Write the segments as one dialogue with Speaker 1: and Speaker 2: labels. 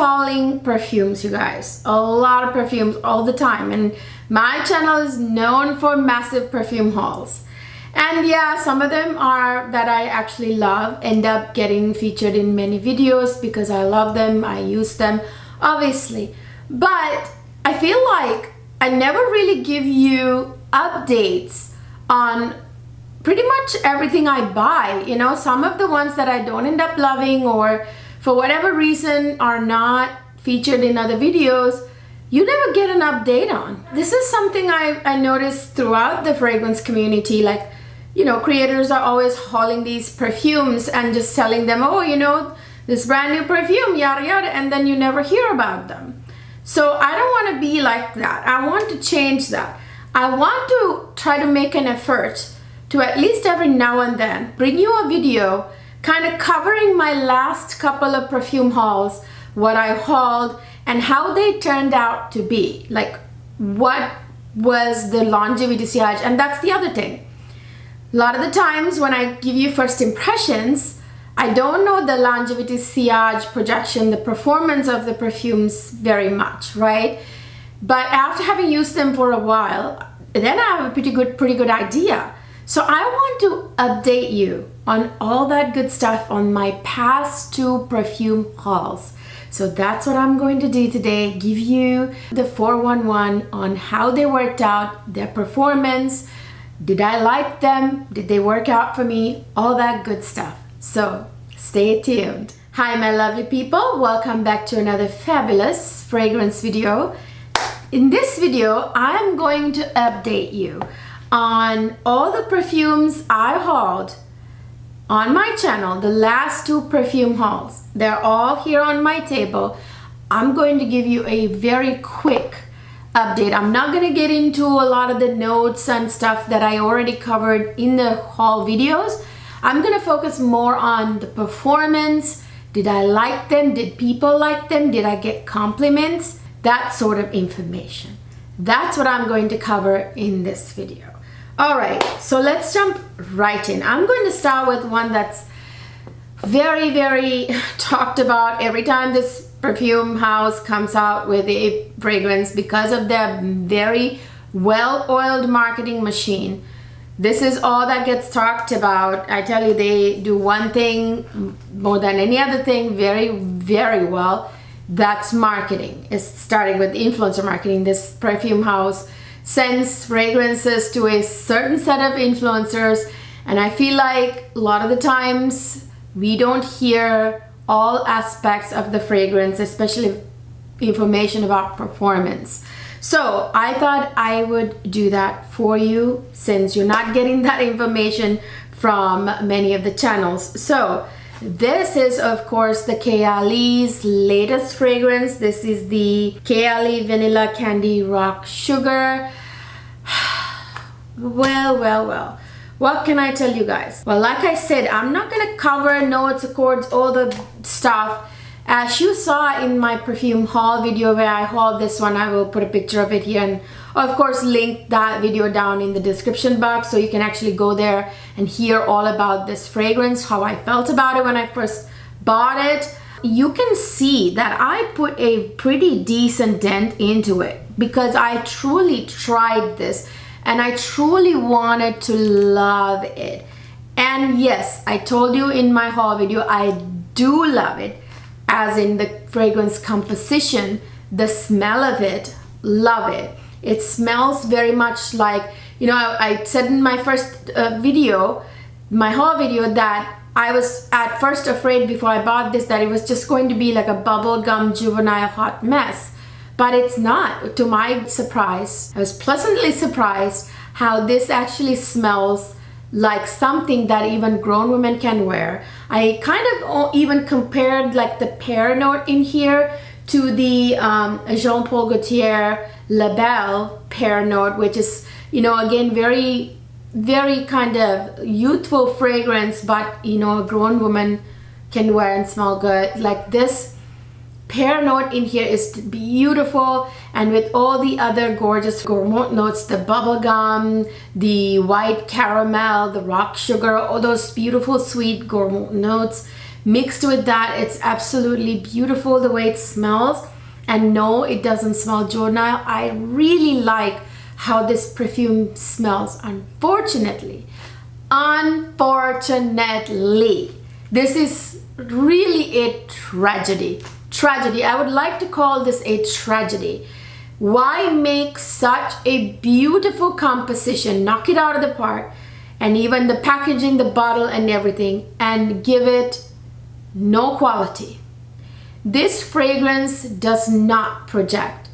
Speaker 1: hauling perfumes, you guys. A lot of perfumes all the time. And my channel is known for massive perfume hauls. And yeah, some of them are that I actually love, end up getting featured in many videos because I love them, I use them, obviously. But I feel like I never really give you updates on pretty much everything I buy. You know, some of the ones that I don't end up loving or for whatever reason are not featured in other videos, you never get an update on. This is something I noticed throughout the fragrance community. Like, you know, creators are always hauling these perfumes and just selling them, oh, you know, this brand new perfume, yada yada, and then you never hear about them. So I don't want to be like that. I want to change that. I want to try to make an effort to at least every now and then bring you a video kind of covering my last couple of perfume hauls, what I hauled and how they turned out to be. Like, what was the longevity sillage? And that's the other thing. A lot of the times when I give you first impressions, I don't know the longevity sillage projection, the performance of the perfumes very much, right? But after having used them for a while, then I have a pretty good idea. So I want to update you on all that good stuff on my past 2 perfume hauls. So that's what I'm going to do today, give you the 411 on how they worked out, their performance. Did I like them? Did they work out for me? All that good stuff. So stay tuned. Hi, my lovely people. Welcome back to another fabulous fragrance video. In this video, I'm going to update you on all the perfumes I hauled on my channel, the last 2 perfume hauls. They're all here on my table. I'm going to give you a very quick update. I'm not going to get into a lot of the notes and stuff that I already covered in the haul videos. I'm going to focus more on the performance. Did I like them? Did people like them? Did I get compliments? That sort of information. That's what I'm going to cover in this video. All right, so let's jump right in. I'm going to start with one that's very talked about every time this perfume house comes out with a fragrance because of their very well-oiled marketing machine. This is all that gets talked about. I tell you, they do one thing more than any other thing very well. That's marketing. It's starting with influencer marketing. This perfume house sends fragrances to a certain set of influencers, and I feel like a lot of the times we don't hear all aspects of the fragrance, especially information about performance. So I thought I would do that for you since you're not getting that information from many of the channels. So this is, of course, the Kayali's latest fragrance. This is the Kayali Vanilla Candy Rock Sugar. Well. What can I tell you guys? Well, like I said, I'm not going to cover notes, accords, all the stuff. As you saw in my perfume haul video where I hauled this one, I will put a picture of it here and of course link that video down in the description box so you can actually go there and hear all about this fragrance, how I felt about it when I first bought it. You can see that I put a pretty decent dent into it because I truly tried this and I truly wanted to love it. And yes, I told you in my haul video, I do love it, as in the fragrance composition, the smell of it, love it. It smells very much like, you know, I said in my first video, my haul video, that I was at first afraid before I bought this that it was just going to be like a bubblegum juvenile hot mess. But it's not. To my surprise, I was pleasantly surprised how this actually smells like something that even grown women can wear. I kind of even compared like the pear note in here to the Jean Paul Gaultier La Belle pear note, which is, you know, again, very kind of youthful fragrance, but, you know, a grown woman can wear and smell good. Like this pear note in here is beautiful, and with all the other gorgeous gourmand notes, the bubblegum, the white caramel, the rock sugar, all those beautiful sweet gourmand notes, Mixed with that, it's absolutely beautiful the way it smells. And no, it doesn't smell juvenile. I really like how this perfume smells. Unfortunately, this is really a tragedy. I would like to call this a tragedy. Why make such a beautiful composition, knock it out of the park, and even the packaging, the bottle and everything, and give it no quality? This fragrance does not project.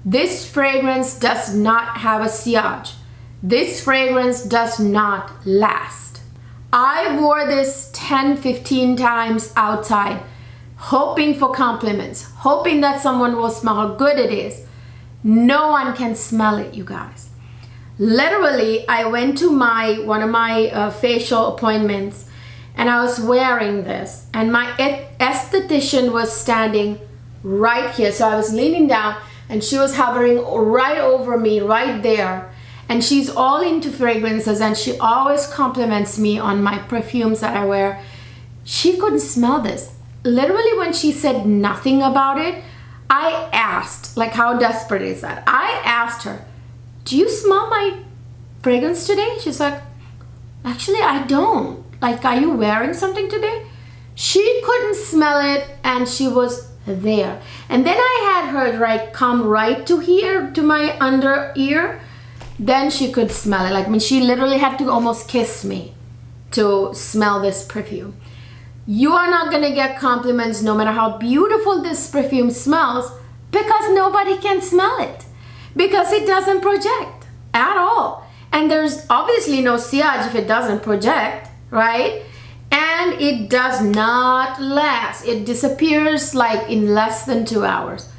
Speaker 1: This fragrance does not have a sillage. This fragrance does not last. I wore this 10-15 times outside, hoping for compliments, hoping that someone will smell how good it is. No one can smell it, you guys. Literally, I went to one of my facial appointments, and I was wearing this, and my esthetician was standing right here. So I was leaning down and she was hovering right over me, right there. And she's all into fragrances, and she always compliments me on my perfumes that I wear. She couldn't smell this. Literally, when she said nothing about it, I asked, like, how desperate is that? I asked her, do you smell my fragrance today? She's like, actually, I don't. Like, are you wearing something today? She couldn't smell it, and she was there. And then I had her come right to here, to my under ear. Then she could smell it. Like, I mean, she literally had to almost kiss me to smell this perfume. You are not gonna get compliments no matter how beautiful this perfume smells, because nobody can smell it, because it doesn't project at all. And there's obviously no sillage if it doesn't project, right? And it does not last. It disappears like in less than 2 hours.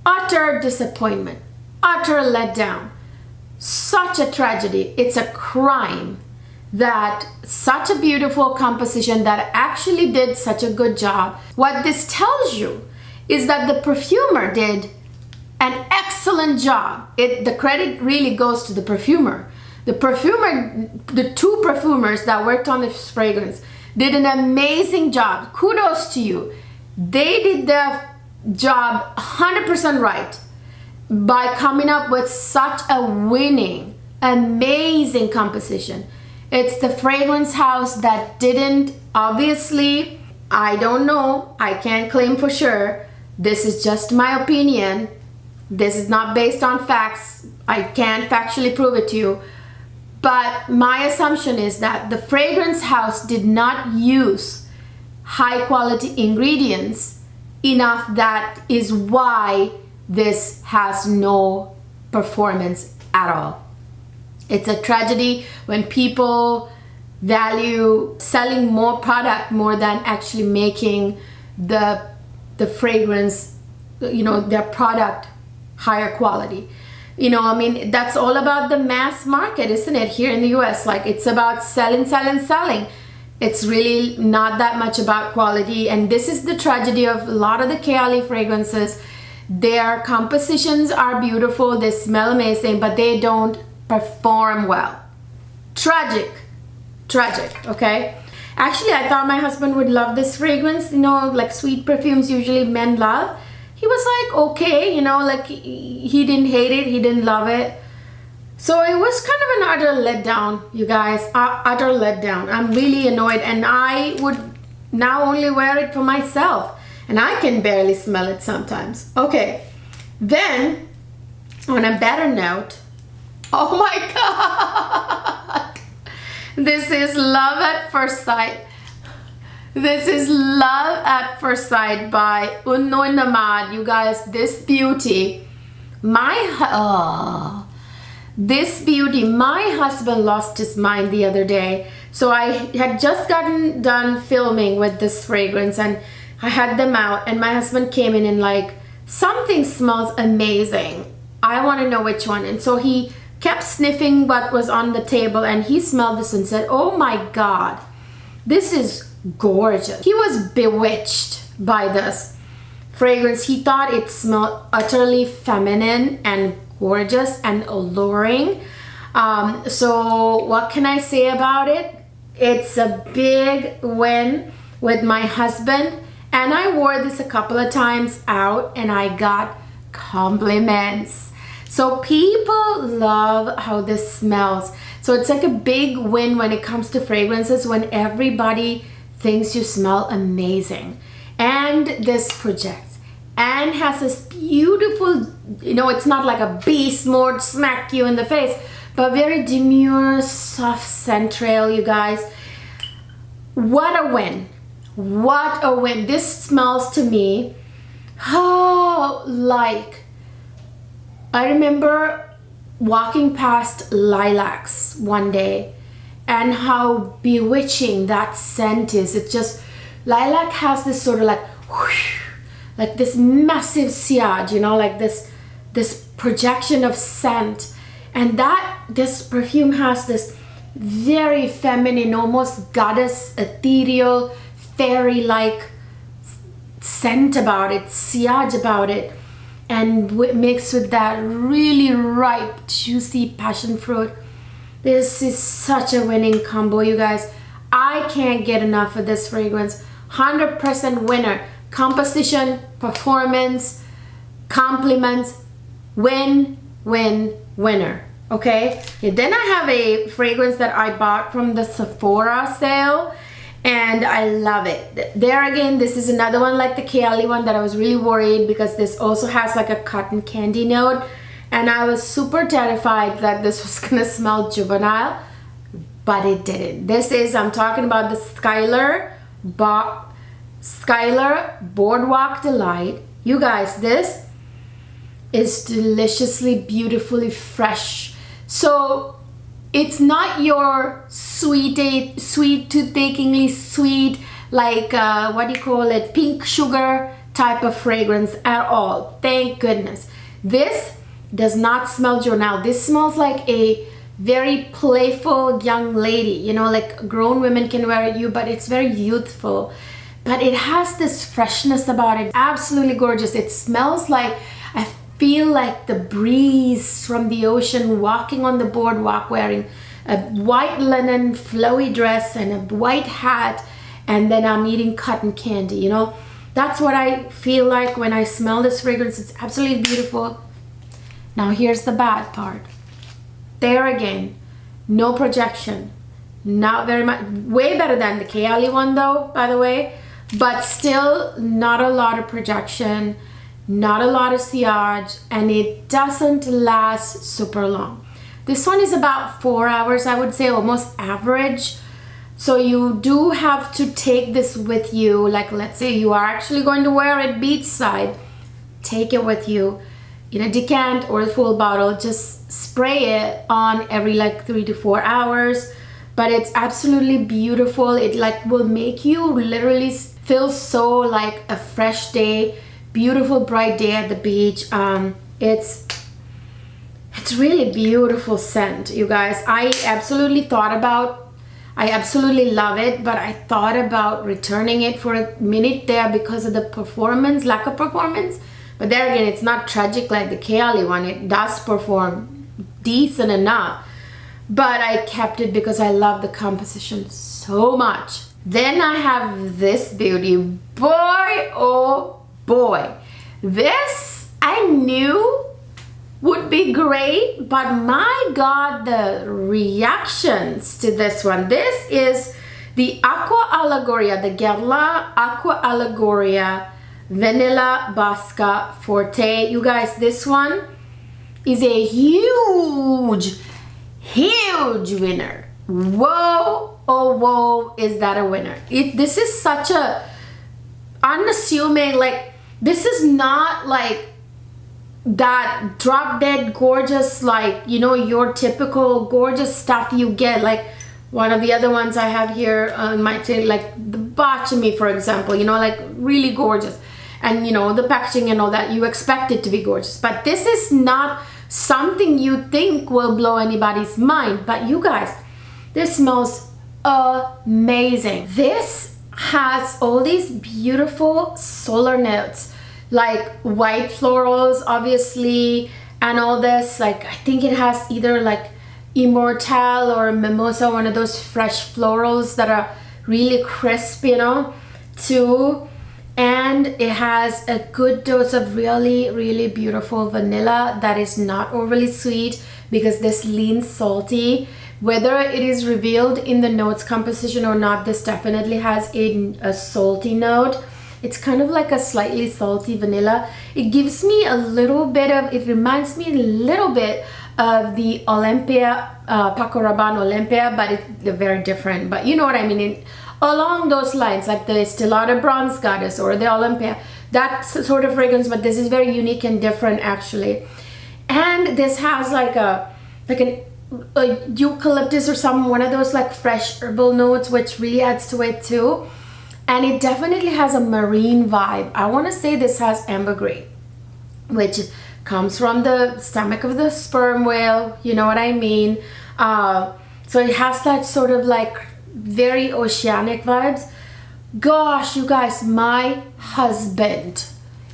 Speaker 1: Utter disappointment, utter letdown. Such a tragedy. It's a crime that such a beautiful composition that actually did such a good job. What this tells you is that the perfumer did an excellent job. The credit really goes to the perfumer. The two perfumers that worked on this fragrance did an amazing job. Kudos to you. They did their job 100% right by coming up with such a winning, amazing composition. It's the fragrance house that didn't, obviously, I don't know, I can't claim for sure. This is just my opinion. This is not based on facts. I can't factually prove it to you. But my assumption is that the fragrance house did not use high quality ingredients enough. That is why this has no performance at all. It's a tragedy when people value selling more product more than actually making the fragrance, their product higher quality. I mean, that's all about the mass market, isn't it? Here in the US, like, it's about selling. It's really not that much about quality. And this is the tragedy of a lot of the Kayali fragrances. Their compositions are beautiful, they smell amazing, but they don't perform well. Tragic, okay? Actually, I thought my husband would love this fragrance. Like sweet perfumes usually men love. He was like, okay, like he didn't hate it, he didn't love it. So it was kind of an utter letdown, you guys, utter letdown. I'm really annoyed, and I would now only wear it for myself, and I can barely smell it sometimes. Okay, then on a better note, oh my God, this is love at first sight. This is Love at First Sight by Unnoy Namad. You guys, this beauty, my husband lost his mind the other day. So I had just gotten done filming with this fragrance, and I had them out, and my husband came in and like, something smells amazing. I want to know which one. And so he kept sniffing what was on the table, and he smelled this and said, oh my God, this is gorgeous. He was bewitched by this fragrance. He thought it smelled utterly feminine and gorgeous and alluring. So what can I say about it? It's a big win with my husband, and I wore this a couple of times out and I got compliments. So people love how this smells. So it's like a big win when it comes to fragrances, when everybody thinks you smell amazing. And this projects and has this beautiful, you know, it's not like a beast mode smack you in the face, but very demure, soft scent trail, you guys. What a win. What a win. This smells to me, oh, like, I remember walking past lilacs one day and how bewitching that scent is. It just, lilac has this sort of like, whoosh, like this massive sillage, you know, like this projection of scent. And this perfume has this very feminine, almost goddess, ethereal, fairy-like scent about it, sillage about it, and mixed with that really ripe, juicy passion fruit. This is such a winning combo, you guys. I can't get enough of this fragrance. 100% winner. Composition, performance, compliments, win, win, winner. Okay, then I have a fragrance that I bought from the Sephora sale, and I love it. There again, this is another one like the Kayali one that I was really worried, because this also has like a cotton candy note, and I was super terrified that this was gonna smell juvenile, but it didn't. This is, I'm talking about the Skylar Boardwalk Delight. You guys, this is deliciously, beautifully fresh. So it's not your sweet, toothachingly sweet, like what do you call it, pink sugar type of fragrance at all. Thank goodness. This does not smell juvenile. This smells like a very playful young lady, you know, like grown women can wear it, but it's very youthful. But it has this freshness about it. Absolutely gorgeous. It smells like, I feel like the breeze from the ocean, walking on the boardwalk wearing a white linen flowy dress and a white hat, and then I'm eating cotton candy, you know. That's what I feel like when I smell this fragrance. It's absolutely beautiful. Now here's the bad part. There again, no projection. Not very much. Way better than the Kayali one though, by the way. But still not a lot of projection, not a lot of sillage, and it doesn't last super long. This one is about 4 hours, I would say, almost average. So you do have to take this with you. Like, let's say you are actually going to wear it beachside, take it with you in a decant or a full bottle. Just spray it on every like 3 to 4 hours. But it's absolutely beautiful. It like will make you literally feel so like a fresh day, beautiful bright day at the beach. It's really beautiful scent, you guys. I absolutely love it, but I thought about returning it for a minute there because of the performance, lack of performance. But there again, it's not tragic like the Kayali one. It does perform decent enough, but I kept it because I love the composition so much. Then I have this beauty. Boy, oh boy. This I knew would be great, but my God, the reactions to this one. This is the Aqua Allegoria, the Guerlain Aqua Allegoria Vanilla Bosca Forte. You guys, this one is a huge winner. Whoa, oh whoa, is that a winner. This is such a unassuming, like, this is not like that drop dead gorgeous, like, you know, your typical gorgeous stuff you get. Like one of the other ones I have here might say like the Botchamy, for example, you know, like really gorgeous, and you know, the packaging and all that, you expect it to be gorgeous. But this is not something you think will blow anybody's mind. But you guys, this smells amazing. This has all these beautiful solar notes, like white florals, obviously, and all this. Like, I think it has either like Immortelle or Mimosa, one of those fresh florals that are really crisp, you know. too. And it has a good dose of really beautiful vanilla that is not overly sweet, because this leans salty. Whether it is revealed in the notes composition or not, this definitely has a salty note. It's kind of like a slightly salty vanilla. It gives me a little bit of, it reminds me a little bit of the Olympia, Paco Rabanne Olympia, but they're very different. But you know what I mean? Along those lines, like the Estee Lauder Bronze Goddess or the Olympia, that sort of fragrance, but this is very unique and different actually. And this has like an eucalyptus or one of those like fresh herbal notes, which really adds to it too. And it definitely has a marine vibe. I want to say this has ambergris, which comes from the stomach of the sperm whale, you know what I mean? So it has that sort of like very oceanic vibes. Gosh, you guys, my husband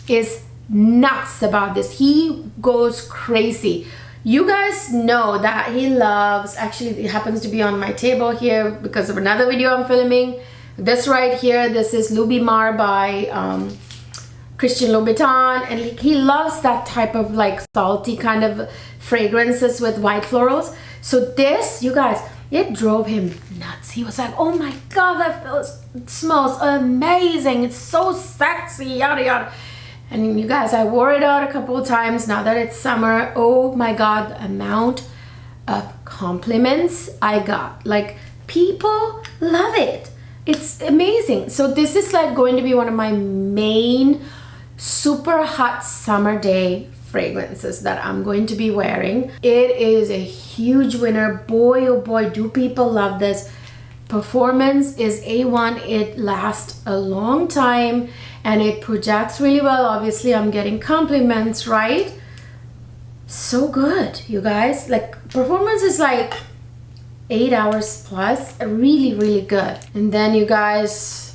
Speaker 1: is nuts about this. He goes crazy. You guys know that he loves, actually it happens to be on my table here because of another video I'm filming. This right here, this is Lubimar by Christian Louboutin, and he loves that type of like salty kind of fragrances with white florals. So this, you guys, it drove him nuts. He was like, oh my god, that smells amazing, it's so sexy, yada yada. And you guys, I wore it out a couple of times now that it's summer. Oh my god, the amount of compliments I got. Like, people love it. It's amazing. So this is like going to be one of my main super hot summer day fragrances that I'm going to be wearing. It is a huge winner. Boy, oh boy, do people love this. Performance is A1. It lasts a long time and it projects really well. Obviously, I'm getting compliments, right? So good, you guys. Like, performance is like 8 hours plus. Really good. And then, you guys,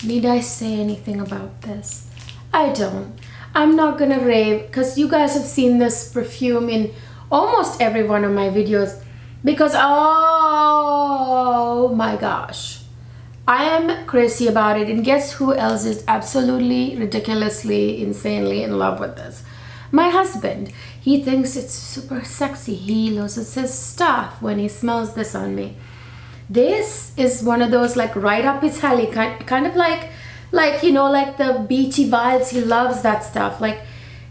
Speaker 1: need I say anything about this? I don't. I'm not gonna rave because you guys have seen this perfume in almost every one of my videos, because oh my gosh, I am crazy about it. And guess who else is absolutely ridiculously insanely in love with this? My husband. He thinks it's super sexy. He loses his stuff when he smells this on me. This is one of those like right up his alley, kind of like you know, like the beachy vibes. He loves that stuff. Like,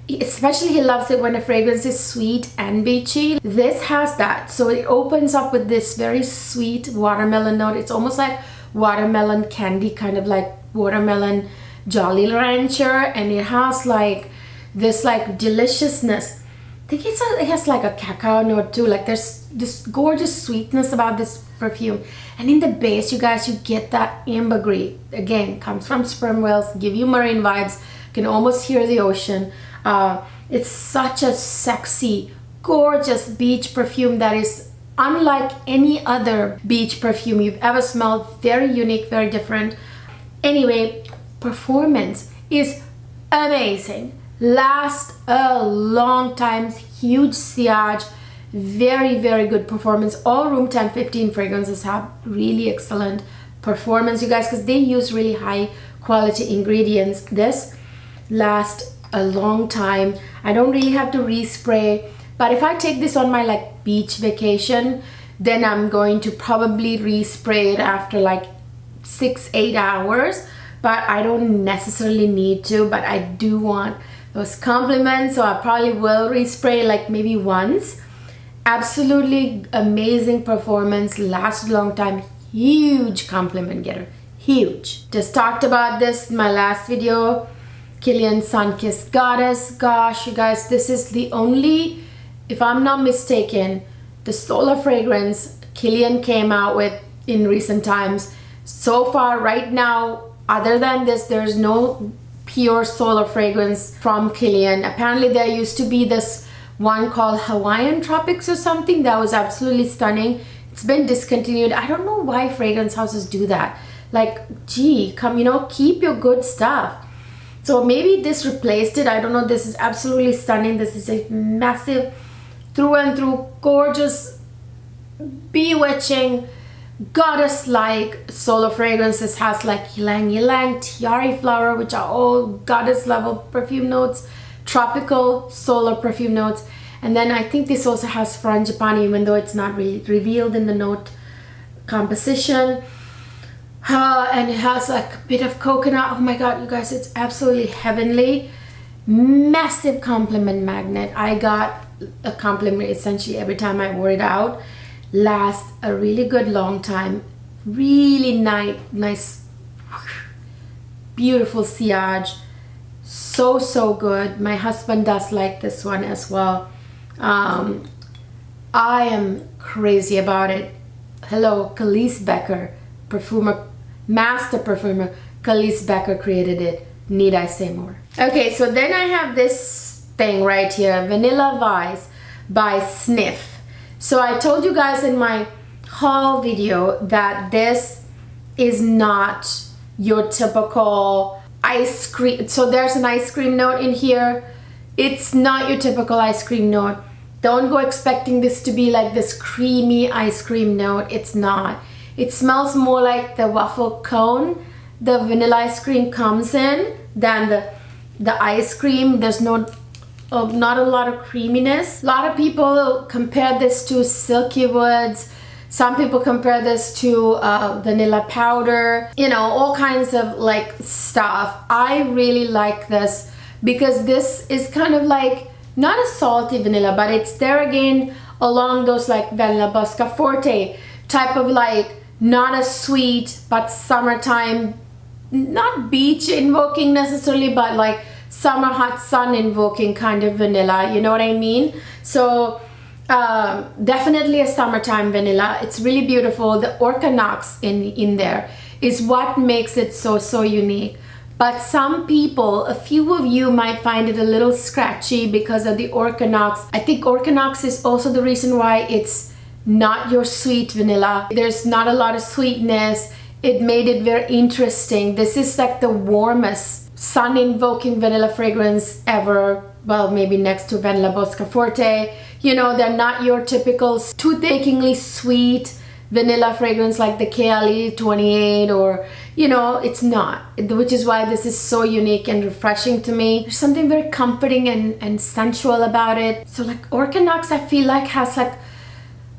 Speaker 1: especially he loves it when a fragrance is sweet and beachy. This has that. So it opens up with this very sweet watermelon note. It's almost like watermelon candy, kind of like watermelon Jolly Rancher, and it has like this like deliciousness. I think it has like a cacao note too. Like, there's this gorgeous sweetness about this perfume. And in the base, you guys, you get that ambergris. Again, comes from sperm whales, give you marine vibes. You can almost hear the ocean. It's such a sexy, gorgeous beach perfume that is unlike any other beach perfume you've ever smelled. Very unique, very different. Anyway, performance is amazing. Lasts a long time, huge sillage, very good performance. All room 1015 fragrances have really excellent performance, you guys, because they use really high quality ingredients. This lasts a long time. I don't really have to respray, but if I take this on my like beach vacation, then I'm going to probably respray it after like 6-8 hours, but I don't necessarily need to. But I do want those compliments, so I probably will respray like maybe once. Absolutely amazing performance, lasts a long time, huge compliment getter, huge. Just talked about this in my last video, Kilian Sun-Kissed Goddess. Gosh, you guys, this is the only, if I'm not mistaken, the solar fragrance Kilian came out with in recent times. So far, right now, other than this, there's no pure solar fragrance from Kilian. Apparently there used to be this one called Hawaiian Tropics or something that was absolutely stunning. It's been discontinued. I don't know why fragrance houses do that. Like, gee, come, you know, keep your good stuff. So maybe this replaced it. I don't know. This is absolutely stunning. This is a massive, through and through, gorgeous, bewitching goddess-like solo fragrances. Has like ylang ylang, tiare flower, which are all goddess level perfume notes, tropical solar perfume notes. And then I think this also has frangipani, even though it's not really revealed in the note composition. And it has like a bit of coconut. Oh my god, you guys, it's absolutely heavenly. Massive compliment magnet. I got a compliment essentially every time I wore it out. Lasts a really good long time. Really nice, beautiful sillage. So good. My husband does like this one as well. I am crazy about it. Hello, Khalees Becker, perfumer, master perfumer. Khalees Becker created it. Need I say more? Okay, so then I have this thing right here, Vanilla Vice by Sniff. So I told you guys in my haul video that this is not your typical ice cream. So there's an ice cream note in here. It's not your typical ice cream note. Don't go expecting this to be like this creamy ice cream note. It's not. It smells more like the waffle cone the vanilla ice cream comes in than the ice cream. There's not a lot of creaminess. A lot of people compare this to Silky Woods. Some people compare this to vanilla powder, you know, all kinds of like stuff. I really like this because this is kind of like not a salty vanilla, but it's there again along those like Vanilla Bosca Forte type of like not a sweet but summertime, not beach invoking necessarily, but like summer hot sun invoking kind of vanilla, you know what I mean? So definitely a summertime vanilla. It's really beautiful. The Orca Nox in there is what makes it so unique. But some people, a few of you might find it a little scratchy because of the Orca Nox. I think Orca Nox is also the reason why it's not your sweet vanilla. There's not a lot of sweetness. It made it very interesting. This is like the warmest sun invoking vanilla fragrance ever. Well, maybe next to Vanilla Bosca Forte. You know, they're not your typical tooth-achingly sweet vanilla fragrance like the KLE 28 or, you know, it's not. Which is why this is so unique and refreshing to me. There's something very comforting and sensual about it. So like Orca Nox, I feel like has like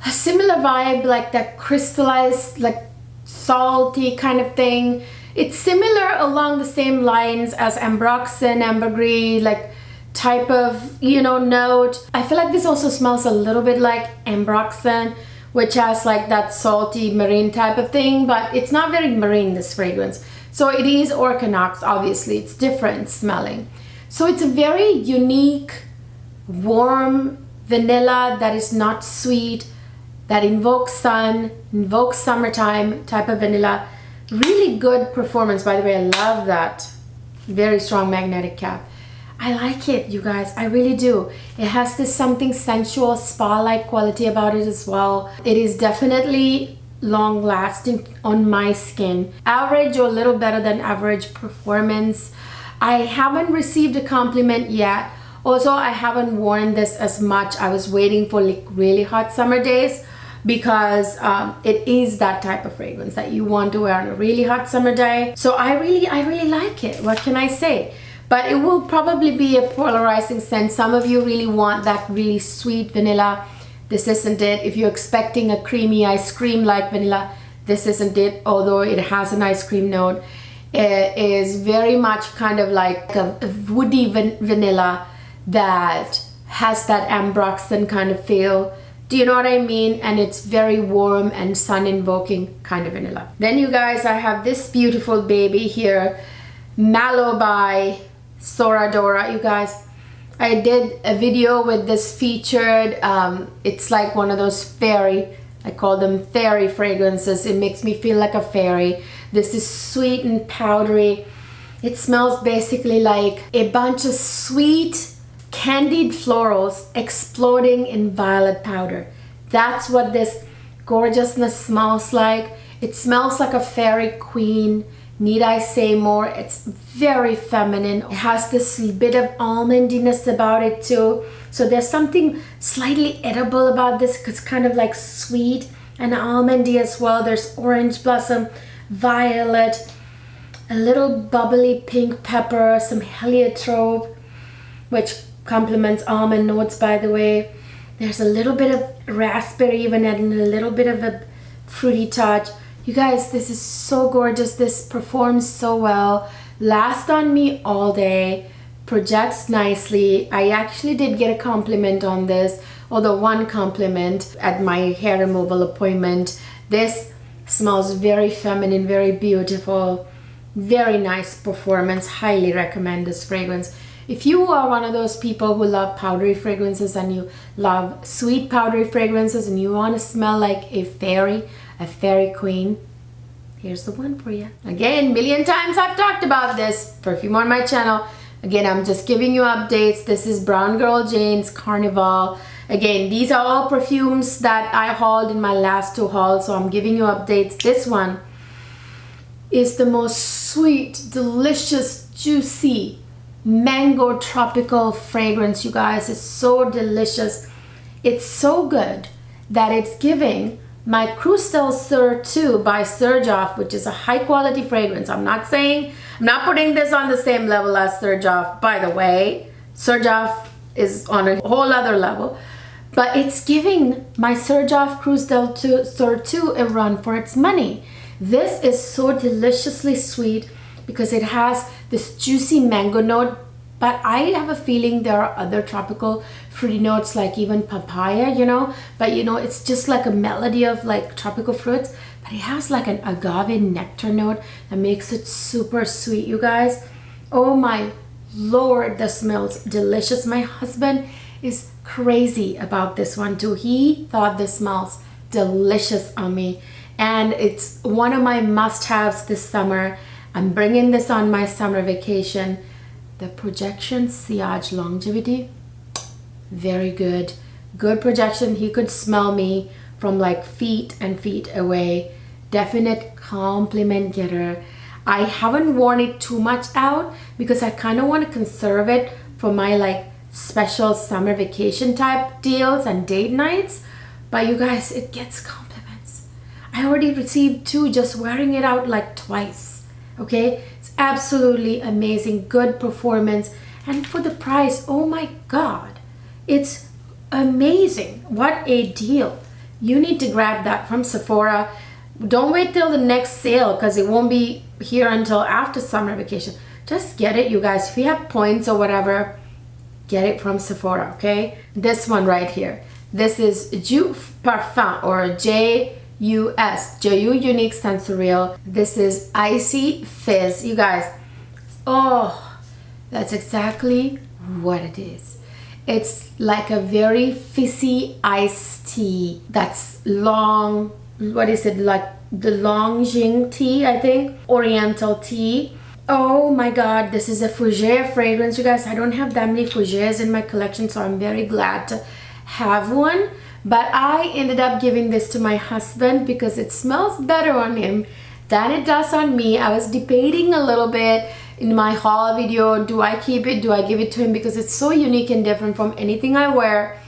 Speaker 1: a similar vibe, like that crystallized, like salty kind of thing. It's similar along the same lines as Ambroxan, Ambergris, like type of, you know, note. I feel like this also smells a little bit like Ambroxan, which has like that salty marine type of thing, but it's not very marine, this fragrance. So it is Orca Nox, obviously. It's different smelling. So it's a very unique, warm vanilla that is not sweet, that invokes sun, invokes summertime type of vanilla. Really good performance, by the way. I love that. Very strong magnetic cap. I like it, you guys. I really do. It has this something sensual, spa-like quality about it as well. It is definitely long-lasting on my skin. Average or a little better than average performance. I haven't received a compliment yet. Also, I haven't worn this as much. I was waiting for like really hot summer days because it is that type of fragrance that you want to wear on a really hot summer day. So I really like it. What can I say? But it will probably be a polarizing scent. Some of you really want that really sweet vanilla. This isn't it. If you're expecting a creamy ice cream like vanilla, this isn't it. Although it has an ice cream note, it is very much kind of like a woody vanilla that has that Ambroxan kind of feel. Do you know what I mean? And it's very warm and sun invoking kind of vanilla. Then you guys, I have this beautiful baby here, Mallow by Soradora. You guys, I did a video with this featured. It's like one of those fairy, I call them fairy fragrances. It makes me feel like a fairy. This is sweet and powdery. It smells basically like a bunch of sweet candied florals exploding in violet powder. That's what this gorgeousness smells like. It smells like a fairy queen. Need I say more? It's very feminine. It has this bit of almondiness about it too. So there's something slightly edible about this because it's kind of like sweet and almondy as well. There's orange blossom, violet, a little bubbly pink pepper, some heliotrope, which complements almond notes, by the way. There's a little bit of raspberry, even adding a little bit of a fruity touch. You guys, this is so gorgeous. This performs so well. Lasts on me all day. Projects nicely. I actually did get a compliment on this, although one compliment at my hair removal appointment. This smells very feminine, very beautiful, very nice performance. Highly recommend this fragrance. If you are one of those people who love powdery fragrances and you love sweet powdery fragrances and you want to smell like a fairy queen, here's the one for you. Again, million times I've talked about this perfume on my channel. Again, I'm just giving you updates. This is Brown Girl Jane's Carnival. Again, these are all perfumes that I hauled in my last 2 hauls, so I'm giving you updates. This one is the most sweet, delicious, juicy mango tropical fragrance, you guys. It's so delicious. It's so good that it's giving my Crustel Sur 2 by Surge-Off, which is a high quality fragrance. I'm not putting this on the same level as Surge-Off, by the way. Surge-Off is on a whole other level, but it's giving my Surge-Off Crustel Sur 2 a run for its money. This is so deliciously sweet because it has this juicy mango note, but I have a feeling there are other tropical fruity notes like even papaya, but it's just like a melody of like tropical fruits, but it has like an agave nectar note that makes it super sweet, you guys. Oh my Lord, this smells delicious. My husband is crazy about this one too. He thought this smells delicious on me, and it's one of my must-haves this summer. I'm bringing this on my summer vacation. The Projection Sillage Longevity, very good. Good projection. He could smell me from like feet and feet away. Definite compliment getter. I haven't worn it too much out because I kind of want to conserve it for my like special summer vacation type deals and date nights. But you guys, it gets compliments. I already received 2 just wearing it out like twice. Okay, it's absolutely amazing, good performance, and for the price, oh my God, it's amazing. What a deal. You need to grab that from Sephora. Don't wait till the next sale because it won't be here until after summer vacation. Just get it, you guys. If you have points or whatever, get it from Sephora, okay? This one right here. This is Jus Parfum, or JUS, Joyeux Unique Sensorial. This is Icy Fizz. You guys, oh, that's exactly what it is. It's like a very fizzy iced tea that's long, what is it, like the Longjing tea, I think, Oriental tea. Oh my God, this is a fougere fragrance, you guys. I don't have that many fougères in my collection, so I'm very glad to have one. But I ended up giving this to my husband because it smells better on him than it does on me. I was debating a little bit in my haul video. Do I keep it? Do I give it to him? Because it's so unique and different from anything I wear.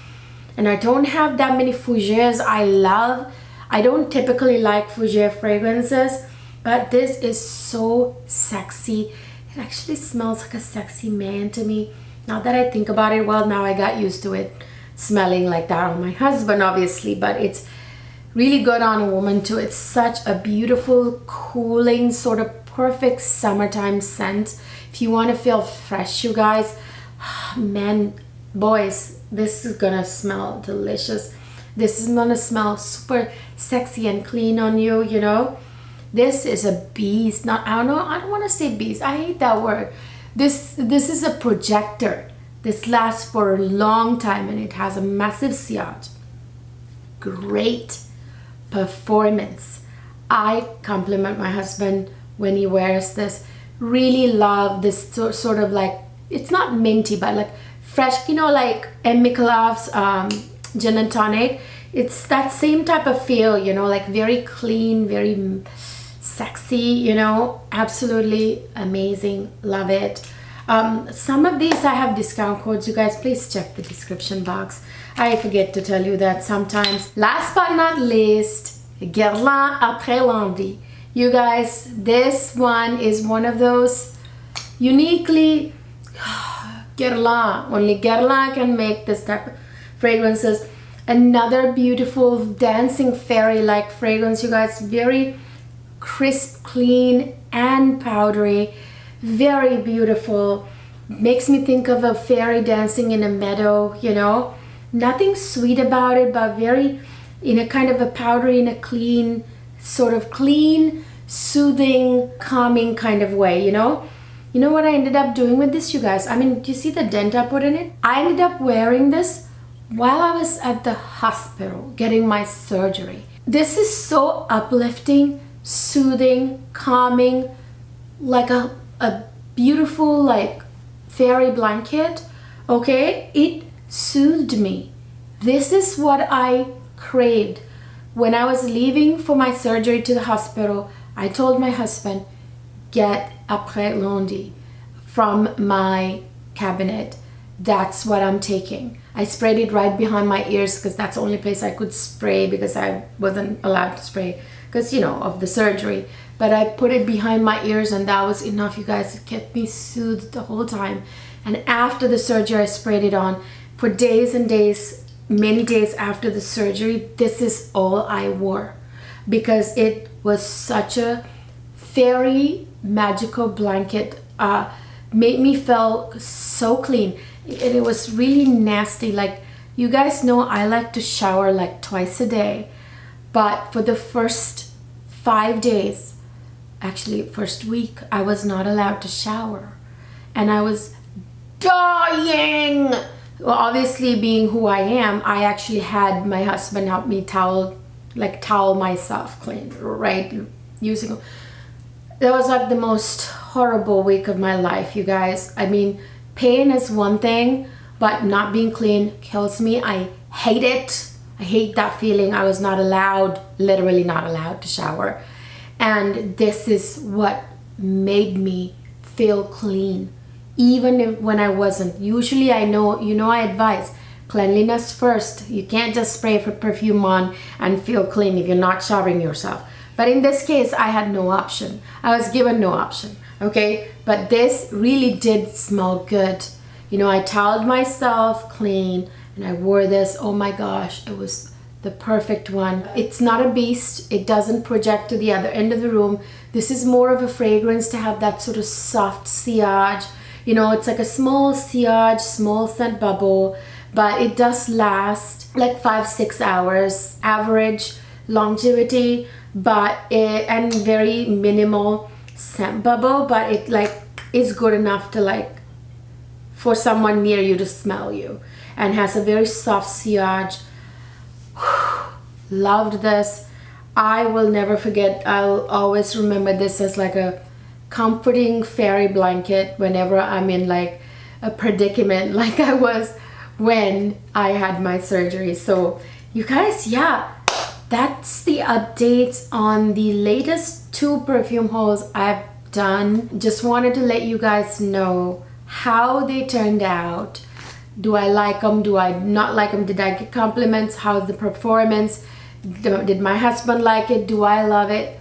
Speaker 1: And I don't have that many fougères I love. I don't typically like fougere fragrances, but this is so sexy. It actually smells like a sexy man to me. Now that I think about it, well, now I got used to it smelling like that on my husband, obviously, but it's really good on a woman too. It's such a beautiful, cooling, sort of perfect summertime scent. If you want to feel fresh, you guys, man, boys, this is gonna smell delicious. This is gonna smell super sexy and clean on you, you know. This is a beast. Not, I don't want to say beast. I hate that word. This is a projector. This lasts for a long time and it has a massive sillage. Great performance. I compliment my husband when he wears this. Really love this sort of like, it's not minty, but like fresh, you know, like M. Michelauv's gin and tonic. It's that same type of feel, you know, like very clean, very sexy, you know. Absolutely amazing. Love it. Some of these I have discount codes, you guys. Please check the description box. I forget to tell you that sometimes. Last but not least, Guerlain après lundi. You guys, this one is one of those uniquely Guerlain. Only Guerlain can make this type of fragrances. Another beautiful dancing fairy-like fragrance, you guys. Very crisp, clean, and powdery. Very beautiful. Makes me think of a fairy dancing in a meadow, you know. Nothing sweet about it, but very in a kind of a powdery, in a clean, sort of clean, soothing, calming kind of way, you know. You know what I ended up doing with this, you guys? I mean, do you see the dent I put in it? I ended up wearing this while I was at the hospital getting my surgery. This is so uplifting, soothing, calming, like a beautiful, like, fairy blanket. Okay, it soothed me. This is what I craved. When I was leaving for my surgery to the hospital, I told my husband, get après lundi from my cabinet. That's what I'm taking. I sprayed it right behind my ears because that's the only place I could spray, because I wasn't allowed to spray because, you know, of the surgery. But I put it behind my ears and that was enough, you guys. It kept me soothed the whole time. And after the surgery, I sprayed it on for days and days, many days after the surgery. This is all I wore because it was such a fairy magical blanket. Made me feel so clean. And it was really nasty. Like, you guys know I like to shower like twice a day, but for the first 5 days, actually first week, I was not allowed to shower and I was dying. Well, obviously being who I am, I actually had my husband help me towel myself clean, right? Using, that was like the most horrible week of my life, you guys. I mean, pain is one thing, but not being clean kills me. I hate it. I hate that feeling. I was not allowed, literally not allowed to shower. And this is what made me feel clean, even if, when I wasn't. Usually I know, you know, I advise cleanliness first. You can't just spray for perfume on and feel clean if you're not showering yourself. But in this case, I had no option. I was given no option. Okay, but this really did smell good. You know, I toweled myself clean and I wore this. Oh my gosh, it was the perfect one. It's not a beast. It doesn't project to the other end of the room. This is more of a fragrance to have that sort of soft sillage. You know, it's like a small sillage, small scent bubble, but it does last like 5-6 hours, average longevity, but and very minimal scent bubble, but it like is good enough to like for someone near you to smell you, and has a very soft sillage. Loved this. I will never forget. I'll always remember this as like a comforting fairy blanket whenever I'm in like a predicament like I was when I had my surgery. So you guys, yeah, that's the updates on the latest 2 perfume hauls I've done. Just wanted to let you guys know how they turned out. Do I like them? Do I not like them? Did I get compliments? How's the performance? Did my husband like it? Do I love it?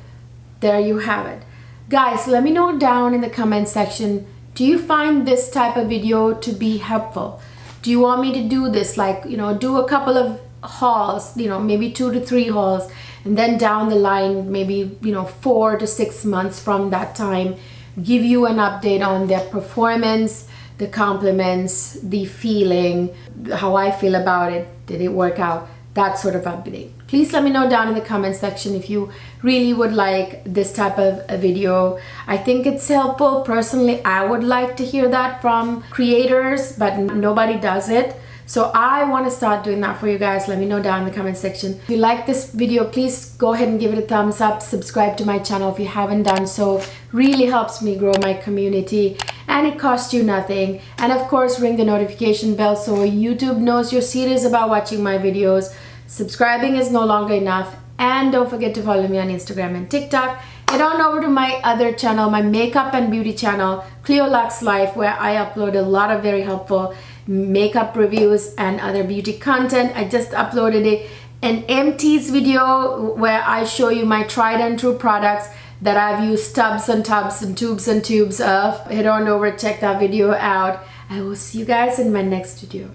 Speaker 1: There you have it. Guys, let me know down in the comment section, do you find this type of video to be helpful? Do you want me to do this, like, you know, do a couple of hauls, you know, maybe 2 to 3 hauls, and then down the line, maybe, you know, 4 to 6 months from that time, give you an update on their performance, the compliments, the feeling, how I feel about it, did it work out, that sort of update. Please let me know down in the comment section if you really would like this type of a video. I think it's helpful. Personally, I would like to hear that from creators, but nobody does it. So I want to start doing that for you guys. Let me know down in the comment section. If you like this video, please go ahead and give it a thumbs up. Subscribe to my channel if you haven't done so. Really helps me grow my community, and it costs you nothing. And of course, ring the notification bell so YouTube knows you're serious about watching my videos. Subscribing is no longer enough. And don't forget to follow me on Instagram and TikTok. Head on over to my other channel, my makeup and beauty channel, Cleo Luxe Life, where I upload a lot of very helpful makeup reviews and other beauty content. I just uploaded it an empties video where I show you my tried and true products that I've used tubs and tubs and tubes of. Head on over, check that video out. I will see you guys in my next video.